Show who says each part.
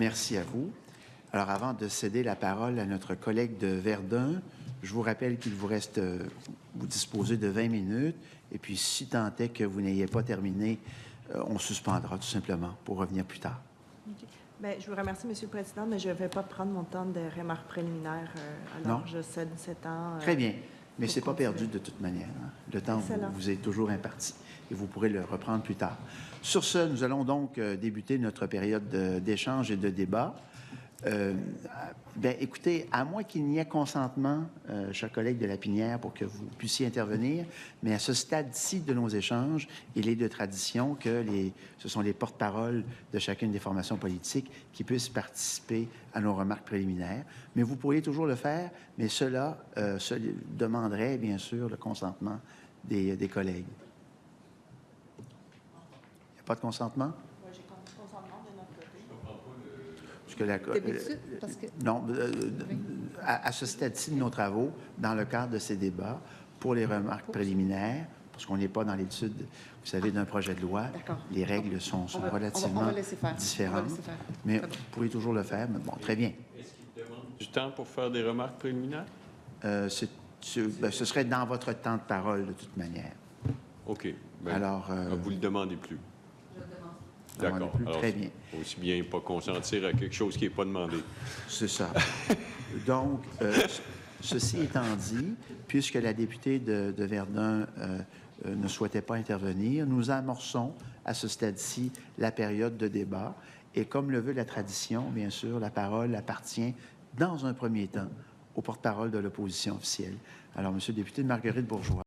Speaker 1: Merci à vous. Alors, avant de céder la parole à notre collègue de Verdun, je vous rappelle qu'il vous reste, vous disposez de 20 minutes. Et puis, si tant est que vous n'ayez pas terminé, on suspendra tout simplement pour revenir plus tard.
Speaker 2: Okay. Bien, je vous remercie, M. le Président, mais je ne vais pas prendre mon temps de remarques préliminaires. Alors,
Speaker 1: Non?
Speaker 2: je cède ce temps.
Speaker 1: Très bien. Mais ce n'est pas perdu de toute manière. Hein? Le temps vous est toujours imparti et vous pourrez le reprendre plus tard. Sur ce, nous allons donc débuter notre période d'échange et de débat. Bien, écoutez, à moins qu'il n'y ait consentement, chers collègues de Lapinière, pour que vous puissiez intervenir, mais à ce stade-ci de nos échanges, il est de tradition que ce sont les porte-paroles de chacune des formations politiques qui puissent participer à nos remarques préliminaires. Mais vous pourriez toujours le faire, mais cela demanderait, bien sûr, le consentement des collègues. Il n'y a pas de consentement? Non, à ce stade-ci de nos travaux, dans le cadre de ces débats, pour les remarques préliminaires, parce qu'on n'est pas dans l'étude, vous savez, d'un projet de loi, les règles sont relativement différentes. Mais vous pourriez toujours le faire. Mais bon, très bien.
Speaker 3: Est-ce qu'il demande du temps pour faire des remarques préliminaires?
Speaker 1: Ce serait dans votre temps de parole, de toute manière.
Speaker 3: OK. Bien,
Speaker 1: alors,
Speaker 3: vous ne le demandez plus. D'accord.
Speaker 1: Très bien.
Speaker 3: Aussi bien pas consentir à quelque chose qui n'est pas demandé.
Speaker 1: C'est ça. Donc, ceci étant dit, puisque la députée de Verdun ne souhaitait pas intervenir, nous amorçons à ce stade-ci la période de débat. Et comme le veut la tradition, bien sûr, la parole appartient dans un premier temps au porte-parole de l'opposition officielle. Alors, Monsieur le député Marguerite Bourgeois.